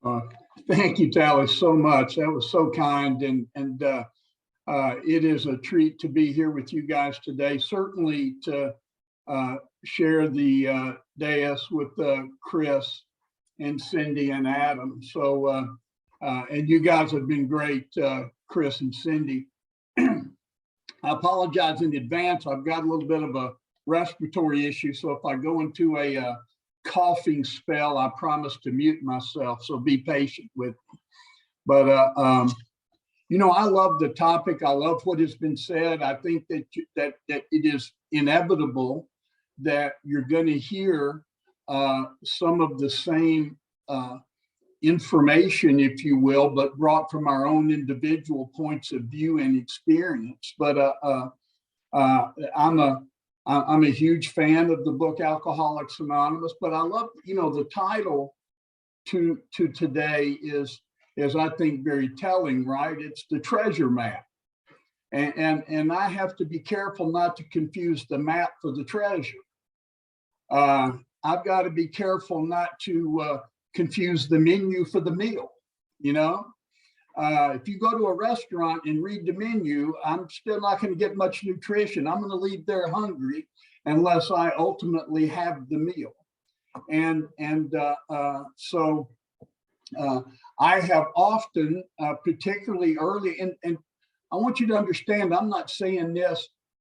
Uh, Thank you, Tally, so much. That was so kind, and it is a treat to be here with you guys today. Certainly to share the dais with Chris and Cindy and Adam. So, and you guys have been great, Chris and Cindy. I apologize in advance. I've got a little bit of a respiratory issue, so if I go into a coughing spell, I promise to mute myself, so be patient with me. But you know, I love the topic. I love what has been said. I think that it is inevitable that you're going to hear some of the same information, if you will, but brought from our own individual points of view and experience. But I'm a huge fan of the book Alcoholics Anonymous, but I love, you know, the title to today is I think very telling, right? It's the treasure map. And I have to be careful not to confuse the map for the treasure. I've got to be careful not to confuse the menu for the meal, you know? If you go to a restaurant and read the menu, I'm still not going to get much nutrition. I'm going to leave there hungry unless I ultimately have the meal. And so I have often, particularly early, and I want you to understand, I'm not saying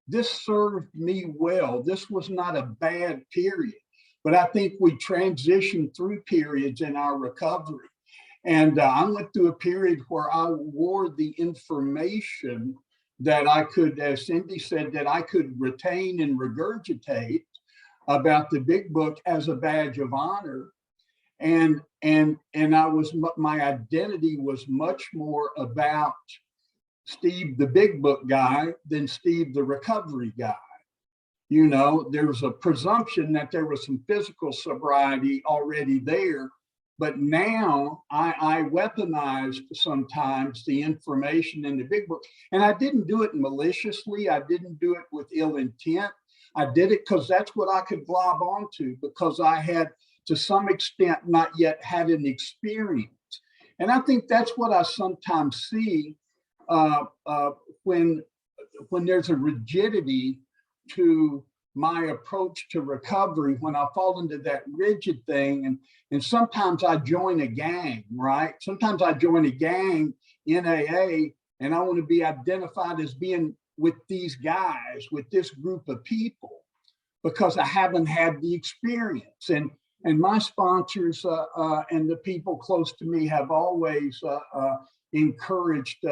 this served me well. This was not a bad period, but I think we transitioned through periods in our recovery. And I went through a period where I wore the information that I could, as Cindy said, that I could retain and regurgitate about the big book as a badge of honor. And my identity was much more about Steve, the big book guy, than Steve, the recovery guy. You know, there was a presumption that there was some physical sobriety already there. But now I weaponized sometimes the information in the big book. And I didn't do it maliciously. I didn't do it with ill intent. I did it because that's what I could glob onto, because I had, to some extent, not yet had an experience. And I think that's what I sometimes see when there's a rigidity to my approach to recovery, when I fall into that rigid thing. And sometimes I join a gang, right? Sometimes I join a gang in AA, and I want to be identified as being with these guys, with this group of people, because I haven't had the experience. And my sponsors and the people close to me have always encouraged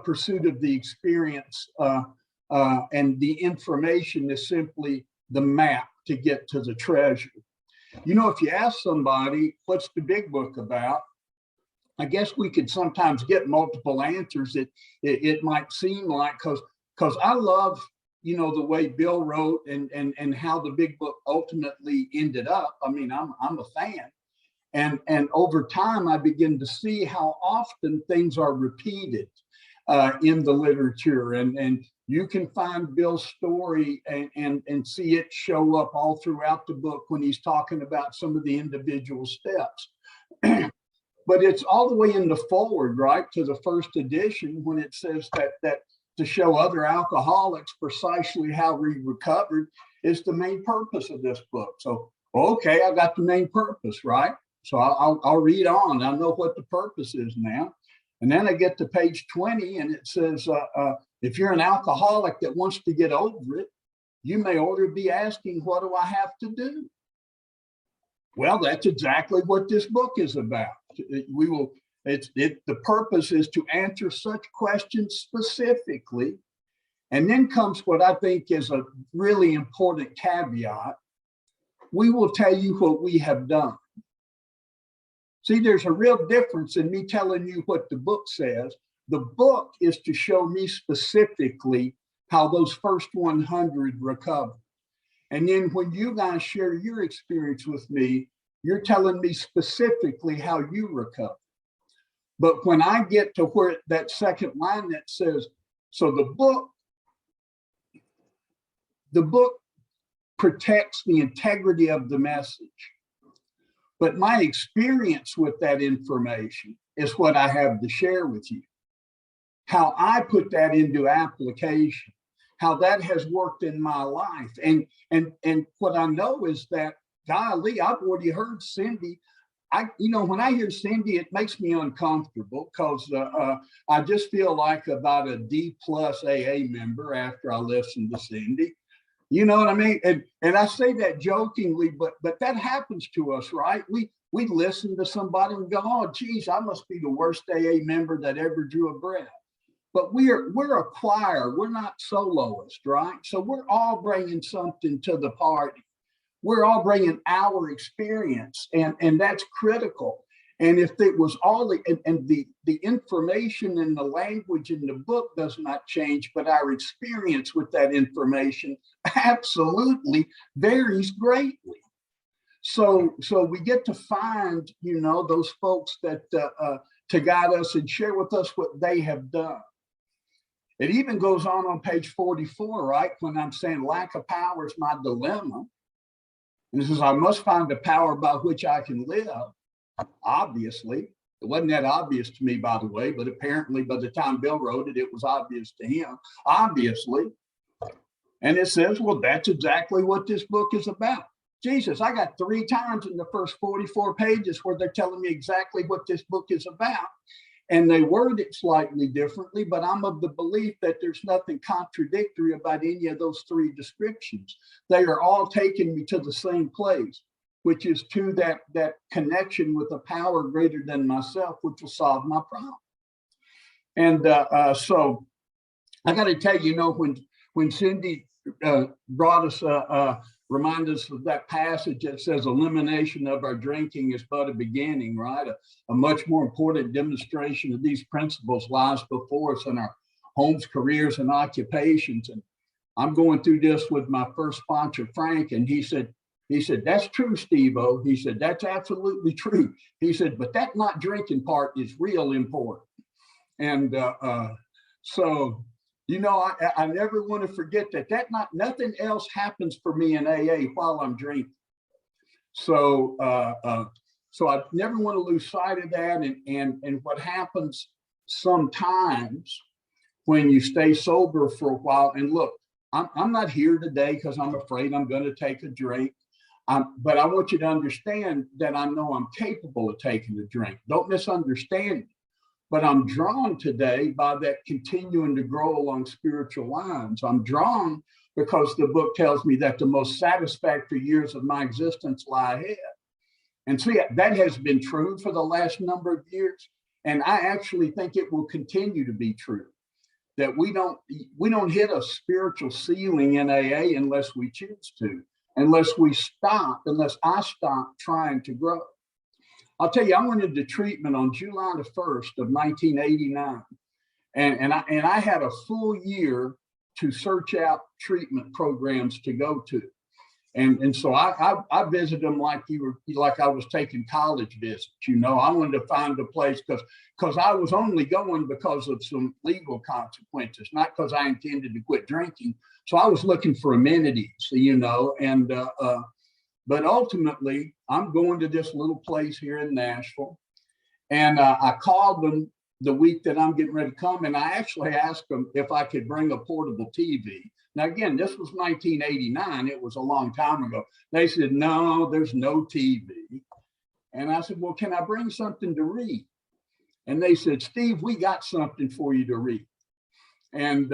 pursuit of the experience, and the information is simply the map to get to the treasure. You know, if you ask somebody, what's the big book about? I guess we could sometimes get multiple answers. It might seem like, because I love, you know, the way Bill wrote and how the big book ultimately ended up. I mean, I'm a fan. And over time, I begin to see how often things are repeated in the literature. And you can find Bill's story and see it show up all throughout the book when he's talking about some of the individual steps. But it's all the way in the forward, right, to the first edition, when it says that to show other alcoholics precisely how we recovered is the main purpose of this book. So, okay, I got the main purpose, right? So I'll read on. I know what the purpose is now. And then I get to page 20, and it says, if you're an alcoholic that wants to get over it, you may ought to be asking, what do I have to do? Well, that's exactly what this book is about. The purpose is to answer such questions specifically. And then comes what I think is a really important caveat. We will tell you what we have done. See, there's a real difference in me telling you what the book says. The book is to show me specifically how those first 100 recovered. And then when you guys share your experience with me, you're telling me specifically how you recover. But when I get to where that second line that says, so the book protects the integrity of the message. But my experience with that information is what I have to share with you. How I put that into application, how that has worked in my life. And what I know is that, golly, I've already heard Cindy. When I hear Cindy, it makes me uncomfortable because I just feel like about a D+ AA member after I listen to Cindy. You know what I mean? And I say that jokingly, but that happens to us, right? We listen to somebody and go, oh, geez, I must be the worst AA member that ever drew a breath. But we're a choir. We're not soloists, right? So we're all bringing something to the party. We're all bringing our experience, and that's critical. And if it was all the information and the language in the book does not change, but our experience with that information absolutely varies greatly. So we get to find, those folks that to guide us and share with us what they have done. It even goes on page 44, right? When I'm saying lack of power is my dilemma. And it says, I must find the power by which I can live. Obviously, it wasn't that obvious to me, by the way, but apparently by the time Bill wrote it, it was obvious to him, obviously. And it says, well, that's exactly what this book is about. Jesus, I got 3 times in the first 44 pages where they're telling me exactly what this book is about. And they word it slightly differently, but I'm of the belief that there's nothing contradictory about any of those 3 descriptions. They are all taking me to the same place, which is to that connection with a power greater than myself, which will solve my problem. And so I got to tell you, when Cindy brought us, remind us of that passage that says elimination of our drinking is but a beginning, right? A much more important demonstration of these principles lies before us in our homes, careers, and occupations. And I'm going through this with my first sponsor, Frank, and he said, that's true, Steve-O. He said, that's absolutely true. He said, but that not drinking part is real important. And so, I never want to forget that nothing else happens for me in AA while I'm drinking. So I never want to lose sight of that. And what happens sometimes when you stay sober for a while, and look, I'm not here today because I'm afraid I'm going to take a drink. But I want you to understand that I know I'm capable of taking a drink. Don't misunderstand me. But I'm drawn today by that continuing to grow along spiritual lines. I'm drawn because the book tells me that the most satisfactory years of my existence lie ahead. And see, that has been true for the last number of years. And I actually think it will continue to be true, that we don't hit a spiritual ceiling in AA unless we choose to, unless I stop trying to grow. I'll tell you, I went into treatment on July the 1st of 1989. And I had a full year to search out treatment programs to go to. And so I visited them like I was taking college visits. I wanted to find a place because I was only going because of some legal consequences, not because I intended to quit drinking. So I was looking for amenities, but ultimately, I'm going to this little place here in Nashville, and I called them the week that I'm getting ready to come, and I actually asked them if I could bring a portable TV. Now, again, this was 1989. It was a long time ago. They said, no, there's no TV. And I said, well, can I bring something to read? And they said, Steve, we got something for you to read. And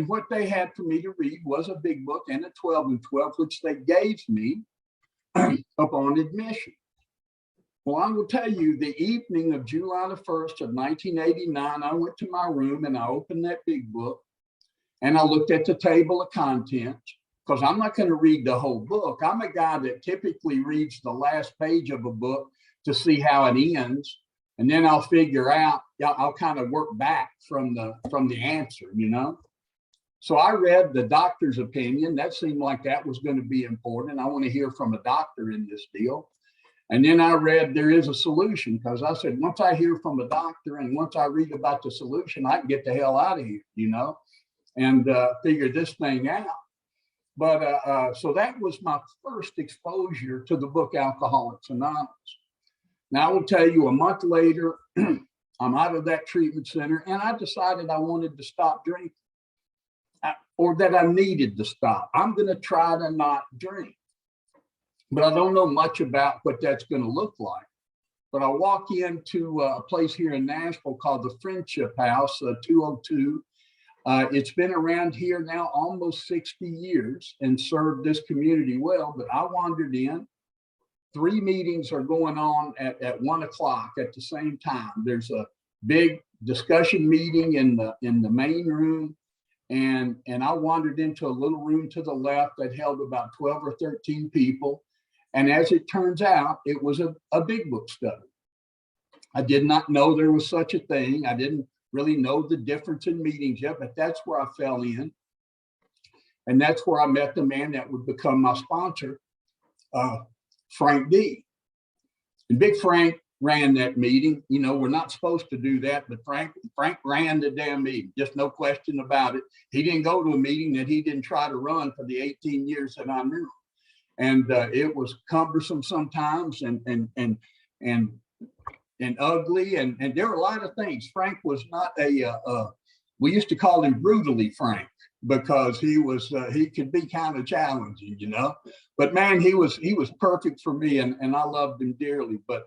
what they had for me to read was a big book and a 12 and 12, which they gave me upon admission. Well, I will tell you, the evening of July the 1st of 1989, I went to my room and I opened that big book and I looked at the table of contents, because I'm not going to read the whole book. I'm a guy that typically reads the last page of a book to see how it ends. And then I'll figure out, I'll kind of work back from the answer, So I read the doctor's opinion. That seemed like that was going to be important. I want to hear from a doctor in this deal. And then I read there is a solution, because I said, once I hear from a doctor and once I read about the solution, I can get the hell out of here, and figure this thing out. But so that was my first exposure to the book Alcoholics Anonymous. Now I will tell you, a month later, I'm out of that treatment center, and I decided I wanted to stop drinking, or that I needed to stop. I'm going to try to not drink, but I don't know much about what that's going to look like. But I walk into a place here in Nashville called the Friendship House, 202. It's been around here now almost 60 years and served this community well, but I wandered in. 3 meetings are going on at 1 o'clock at the same time. There's a big discussion meeting in the main room, and I wandered into a little room to the left that held about 12 or 13 people. And as it turns out, it was a big book study. I did not know there was such a thing. I didn't really know the difference in meetings yet, but that's where I fell in. And that's where I met the man that would become my sponsor, Frank D. And Big Frank ran that meeting. You know, we're not supposed to do that, but Frank ran the damn meeting, just no question about it. He didn't go to a meeting that he didn't try to run for the 18 years that I knew him. And it was cumbersome sometimes and ugly, and there were a lot of things. Frank was not we used to call him brutally Frank, because he could be kind of challenging, you know. But man, he was perfect for me, and I loved him dearly. But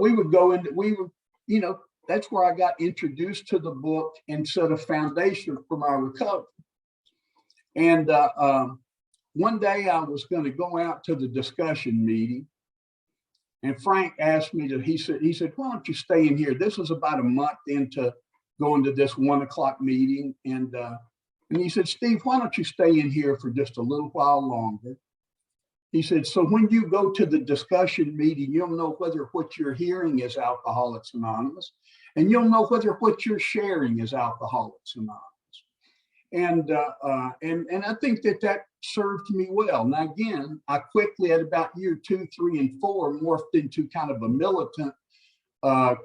we would go into, you know, that's where I got introduced to the book and set a foundation for my recovery. And one day I was going to go out to the discussion meeting, and Frank asked me he said, why don't you stay in here? This was about a month into going to this 1 o'clock meeting. And he said, Steve, why don't you stay in here for just a little while longer? He said, so when you go to the discussion meeting, you'll know whether what you're hearing is Alcoholics Anonymous, and you'll know whether what you're sharing is Alcoholics Anonymous. And I think that served me well. Now, again, I quickly, at about year 2, 3, and 4, morphed into kind of a militant,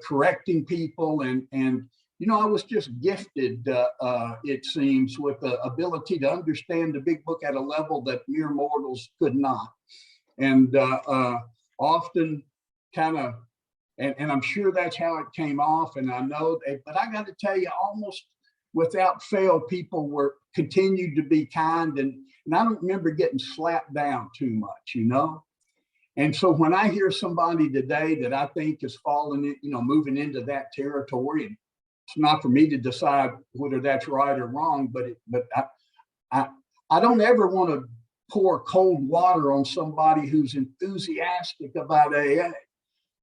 correcting people. And you know, I was just gifted, it seems, with the ability to understand the big book at a level that mere mortals could not. And often kind of, and I'm sure that's how it came off. And I know that, but I got to tell you, almost without fail, people continued to be kind, and I don't remember getting slapped down too much, you know. And so when I hear somebody today that I think is falling, you know, moving into that territory, and it's not for me to decide whether that's right or wrong, but I don't ever want to pour cold water on somebody who's enthusiastic about AA.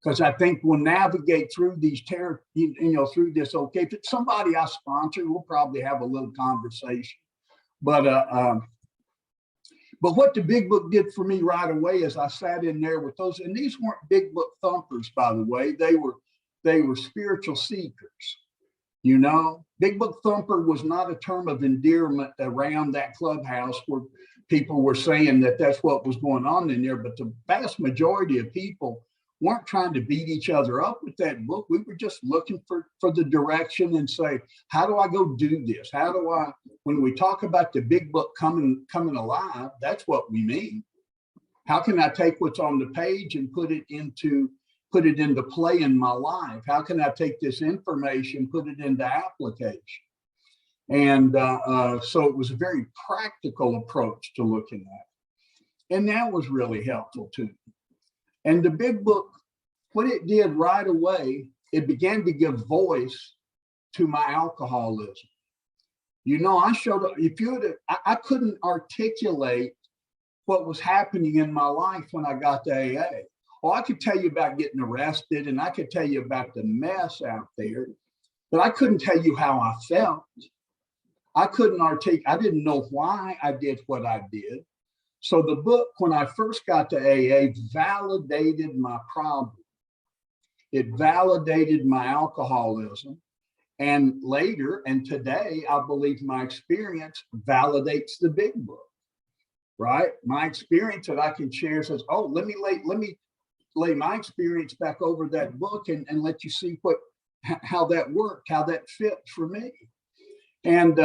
Because I think we'll navigate through these through this. Okay, if it's somebody I sponsor, we'll probably have a little conversation. But what the big book did for me right away is I sat in there with those, and these weren't big book thumpers, by the way. They were spiritual seekers. You know, big book thumper was not a term of endearment around that clubhouse where people were saying that that's what was going on in there. But the vast majority of people weren't trying to beat each other up with that book. We were just looking for the direction and say, how do I go do this? How do I, when we talk about the big book coming alive, that's what we mean. How can I take what's on the page and put it into play in my life? How can I take this information, put it into application? And so it was a very practical approach to looking at it. And that was really helpful to me. And the big book, what it did right away, it began to give voice to my alcoholism. You know, I showed up, I couldn't articulate what was happening in my life when I got to AA. Well, I could tell you about getting arrested, and I could tell you about the mess out there, but I couldn't tell you how I felt. I didn't know why I did what I did. So the book, when I first got to AA, validated my problem. It validated my alcoholism. And later, and today, I believe my experience validates the big book, right? My experience that I can share says, oh, let me lay my experience back over that book and let you see how that worked, how that fit for me. And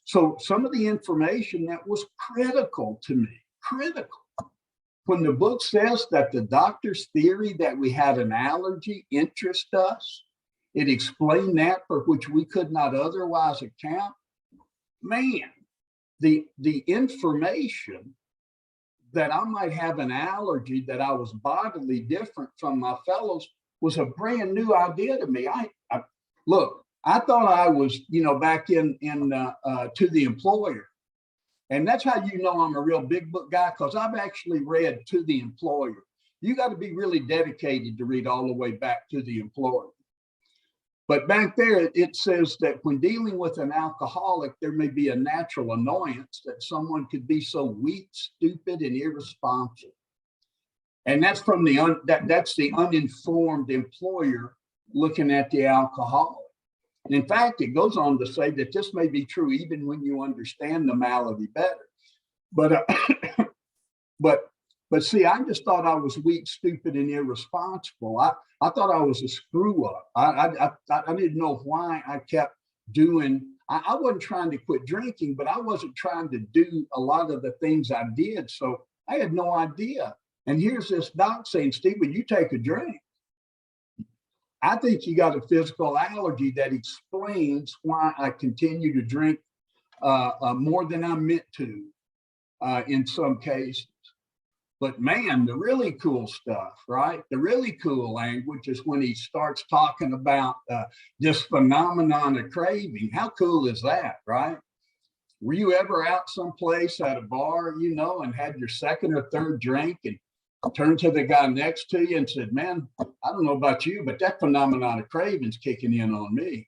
So some of the information that was critical to me, critical. When the book says that the doctor's theory that we had an allergy interests us, it explained that for which we could not otherwise account. Man, the information that I might have an allergy, that I was bodily different from my fellows, was a brand new idea to me. Look, I thought I was, back in To the Employer. And that's how you know I'm a real big book guy, because I've actually read To the Employer. You got to be really dedicated to read all the way back To the Employer. But back there, it says that when dealing with an alcoholic, there may be a natural annoyance that someone could be so weak, stupid, and irresponsible. And that's from that's the uninformed employer looking at the alcoholic. And in fact, it goes on to say that this may be true even when you understand the malady better. But see, I just thought I was weak, stupid, and irresponsible. I thought I was a screw up. I didn't know why I kept doing. I wasn't trying to quit drinking, but I wasn't trying to do a lot of the things I did. So I had no idea. And here's this doc saying, Steve, when you take a drink, I think you got a physical allergy that explains why I continue to drink more than I meant to in some cases. But man, the really cool stuff, right? The really cool language is when he starts talking about this phenomenon of craving. How cool is that, right? Were you ever out someplace at a bar, and had your second or third drink and turned to the guy next to you and said, man, I don't know about you, but that phenomenon of craving's kicking in on me,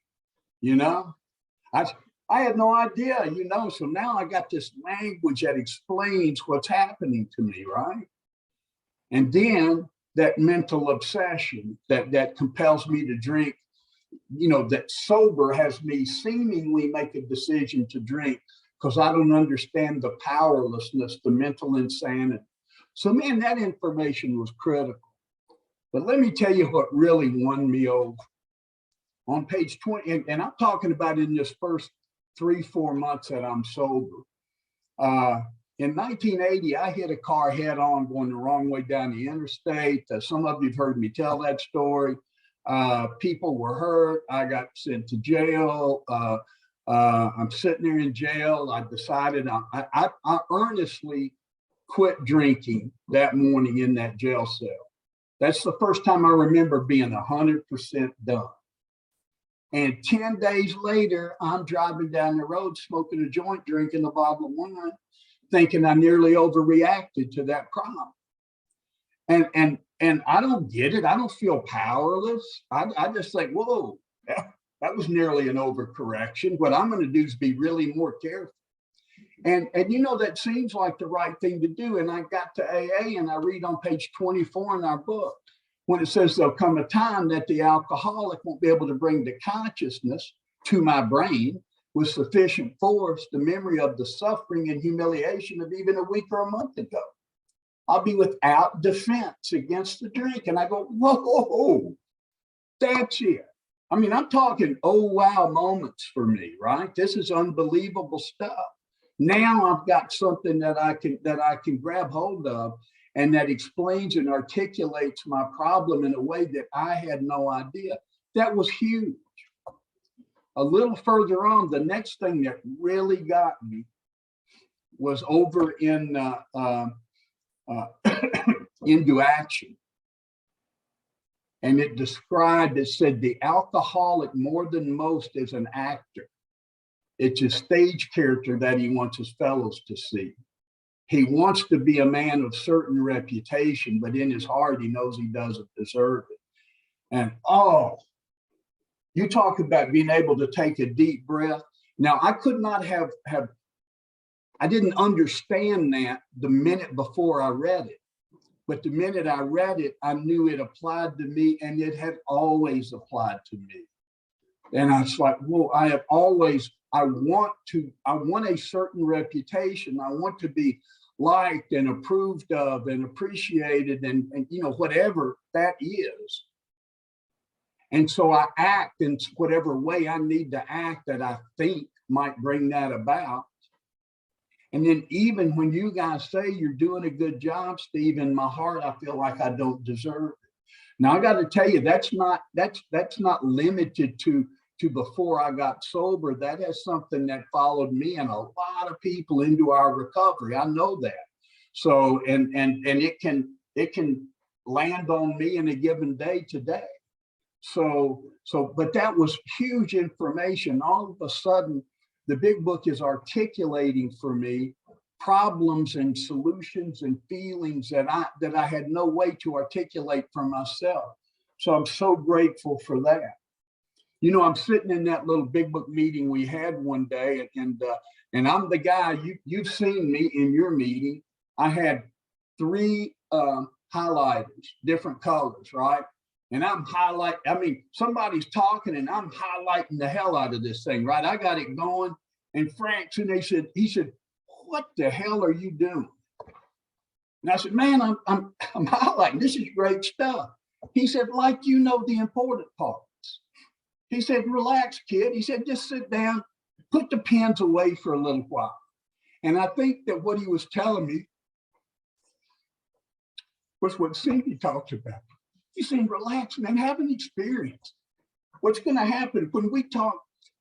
I had no idea, so now I got this language that explains what's happening to me, right? And then that mental obsession that compels me to drink, that sober has me seemingly make a decision to drink because I don't understand the powerlessness, the mental insanity. So man, that information was critical. But let me tell you what really won me over. On page 20, and I'm talking about in this first 3-4 months that I'm sober. In 1980, I hit a car head on going the wrong way down the interstate. Some of you have heard me tell that story. People were hurt. I got sent to jail. I'm sitting there in jail. I decided I earnestly quit drinking that morning in that jail cell. That's the first time I remember being 100% done. And 10 days later, I'm driving down the road, smoking a joint, drinking a bottle of wine, thinking I nearly overreacted to that problem. And I don't get it. I don't feel powerless. I just think, whoa, that was nearly an overcorrection. What I'm going to do is be really more careful. And that seems like the right thing to do. And I got to AA and I read on page 24 in our book, when it says there'll come a time that the alcoholic won't be able to bring to consciousness to my brain with sufficient force the memory of the suffering and humiliation of even a week or a month ago. I'll be without defense against the drink. And I go, whoa, that's it. I mean, I'm talking, oh, wow moments for me, right? This is unbelievable stuff. Now I've got something that I can grab hold of and that explains and articulates my problem in a way that I had no idea. That was huge. A little further on, the next thing that really got me was over in Into Action. And it said the alcoholic more than most is an actor. It's a stage character that he wants his fellows to see. He wants to be a man of certain reputation, but in his heart, he knows he doesn't deserve it. And you talk about being able to take a deep breath. Now, I could not have I didn't understand that the minute before I read it. But the minute I read it, I knew it applied to me, and it had always applied to me. And I was like, whoa, I want a certain reputation. I want to be liked and approved of and appreciated and whatever that is. And so I act in whatever way I need to act that I think might bring that about. And then even when you guys say you're doing a good job, Steve, in my heart, I feel like I don't deserve it. Now I got to tell you, that's not limited to before I got sober. That is something that followed me and a lot of people into our recovery. I know that. So and it can land on me in a given day today. So but that was huge information. All of a sudden, the big book is articulating for me problems and solutions and feelings that I had no way to articulate for myself. So I'm so grateful for that. You know, I'm sitting in that little big book meeting we had one day, and I'm the guy, you've seen me in your meeting. I had 3 highlighters, different colors, right? And I'm somebody's talking and I'm highlighting the hell out of this thing, right? I got it going. And Frank's, and he said, what the hell are you doing? And I said, man, I'm highlighting. This is great stuff. He said, like, you know, the important parts. He said, relax, kid. He said, just sit down, put the pens away for a little while. And I think that what he was telling me was what Cindy talked about. He said, relax, man, have an experience. What's going to happen when we talk?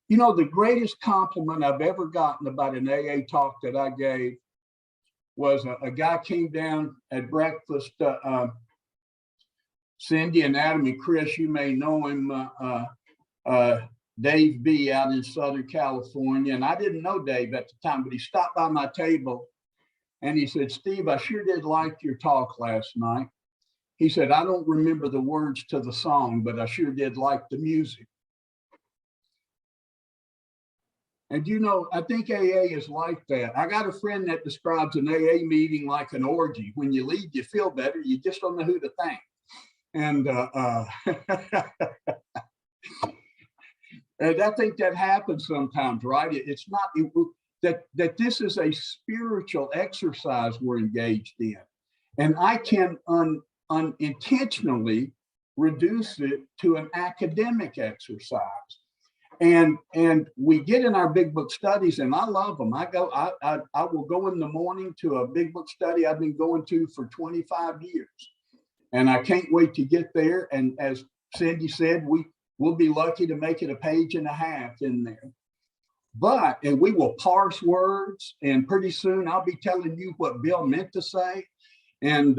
You know, the greatest compliment I've ever gotten about an AA talk that I gave was a guy came down at breakfast, Cindy and Adam and Chris, you may know him, Dave B out in Southern California. And I didn't know Dave at the time, but he stopped by my table and he said, Steve, I sure did like your talk last night. He said, I don't remember the words to the song, but I sure did like the music. And you know, I think AA is like that. I got a friend that describes an AA meeting like an orgy. When you leave, you feel better. You just don't know who to thank. And, and I think that happens sometimes, right? It's not that this is a spiritual exercise we're engaged in. And I can unintentionally reduce it to an academic exercise. And we get in our big book studies, and I love them. I will go in the morning to a big book study I've been going to for 25 years. And I can't wait to get there. And as Cindy said, we'll be lucky to make it a page and a half in there. And we will parse words, and pretty soon I'll be telling you what Bill meant to say. And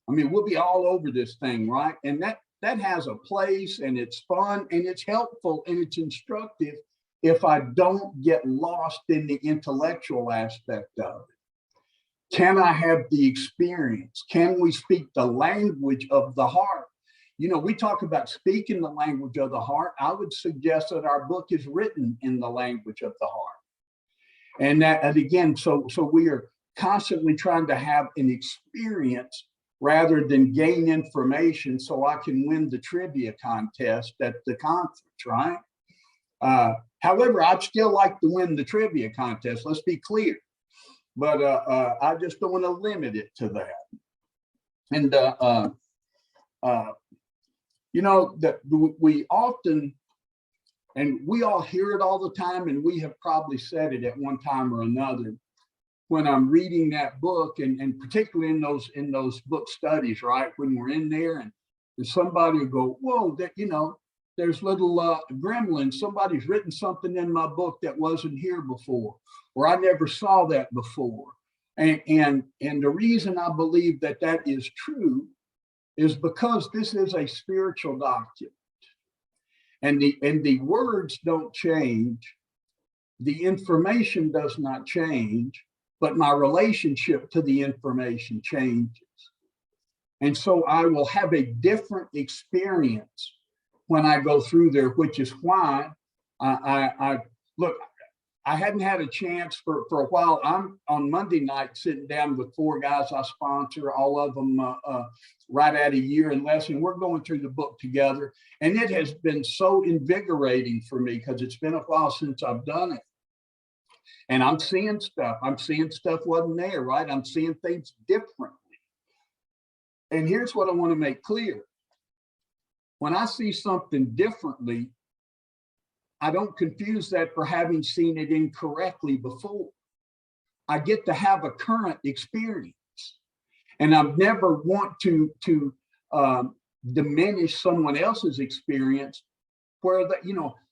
we'll be all over this thing, right? And that has a place, and it's fun, and it's helpful, and it's instructive if I don't get lost in the intellectual aspect of it. Can I have the experience? Can we speak the language of the heart? You know, we talk about speaking the language of the heart. I would suggest that our book is written in the language of the heart. And again, so we are constantly trying to have an experience rather than gain information so I can win the trivia contest at the conference, right? However, I'd still like to win the trivia contest, let's be clear. But I just don't want to limit it to that. And, you know, that we often, and we all hear it all the time, and we have probably said it at one time or another, when I'm reading that book, and particularly in those book studies, right? When we're in there and somebody will go, whoa, that, you know, there's little gremlins. Somebody's written something in my book that wasn't here before, or I never saw that before. And the reason I believe that is true is because this is a spiritual document, and the words don't change, the information does not change, but my relationship to the information changes. And so I will have a different experience when I go through there, which is why I look, I hadn't had a chance for a while. I'm on Monday night sitting down with 4 guys I sponsor, all of them right at a year and less, and we're going through the book together. And it has been so invigorating for me because it's been a while since I've done it. And I'm seeing stuff. Wasn't there, right? I'm seeing things differently. And here's what I want to make clear. When I see something differently, I don't confuse that for having seen it incorrectly before. I get to have a current experience, and I never want to diminish someone else's experience. Where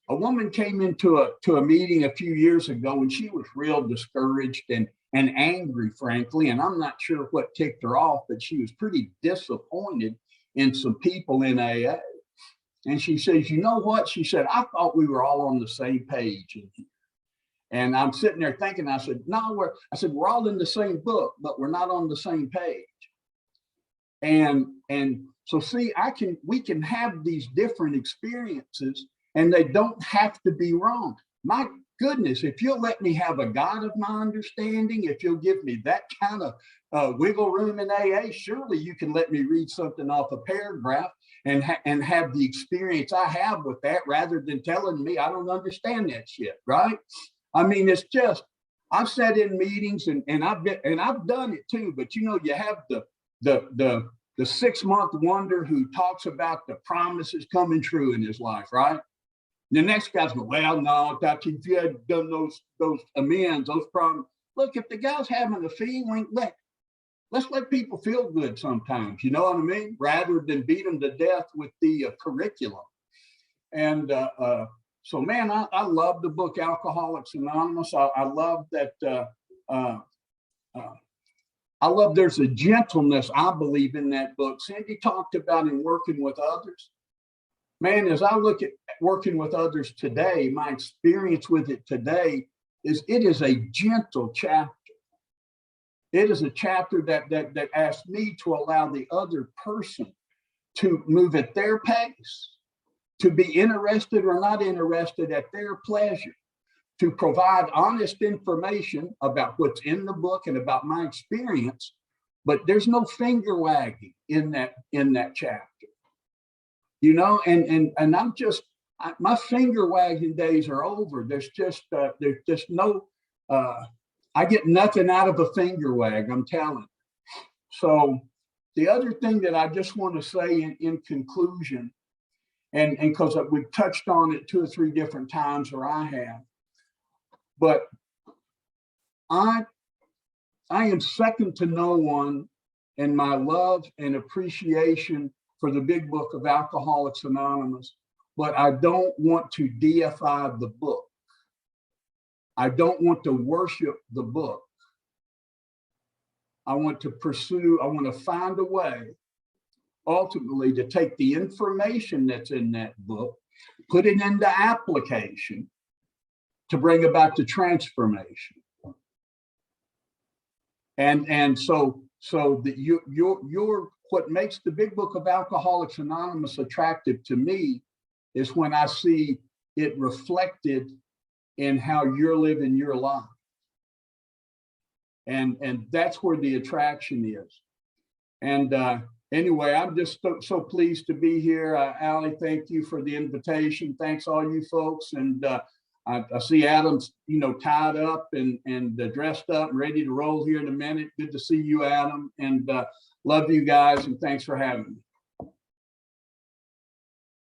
a woman came into a meeting a few years ago, and she was real discouraged and angry, frankly. And I'm not sure what ticked her off, but she was pretty disappointed in some people in AA. And she says, you know what? She said, I thought we were all on the same page in here. And I'm sitting there thinking, I said, no, we're all in the same book, but we're not on the same page. And so see, we can have these different experiences, and they don't have to be wrong. My goodness, if you'll let me have a God of my understanding, if you'll give me that kind of wiggle room in AA, surely you can let me read something off a paragraph and have the experience I have with that, rather than telling me I don't understand that shit, right? I mean, it's just, I've sat in meetings and I've done it too, but you have the 6-month wonder who talks about the promises coming true in his life, right? The next guy's going, well, no, if you had done those amends, those problems. Look, if the guy's having a feeling, let's let people feel good sometimes, you know what I mean? Rather than beat them to death with the curriculum. And so, man, I love the book Alcoholics Anonymous. I love that. I love there's a gentleness, I believe, in that book. Cindy talked about in working with others. Man, as I look at working with others today, my experience with it today is it is a gentle chapter. It is a chapter that asks me to allow the other person to move at their pace, to be interested or not interested at their pleasure, to provide honest information about what's in the book and about my experience, but there's no finger wagging in that chapter. And I'm just, my finger wagging days are over. There's just no, I get nothing out of a finger wag, I'm telling you. So the other thing that I just want to say in conclusion, and because we've touched on it 2 or 3 different times, or I have, but I am second to no one in my love and appreciation for the big book of Alcoholics Anonymous, but I don't want to deify the book. I don't want to worship the book. I want to find a way, ultimately, to take the information that's in that book, put it into application to bring about the transformation. And so that your what makes the big book of Alcoholics Anonymous attractive to me is when I see it reflected in how you're living your life. And that's where the attraction is. And anyway, I'm just so pleased to be here. Allie, thank you for the invitation. Thanks all you folks. And I see Adam's, tied up and dressed up and ready to roll here in a minute. Good to see you, Adam. And love you guys. And thanks for having me.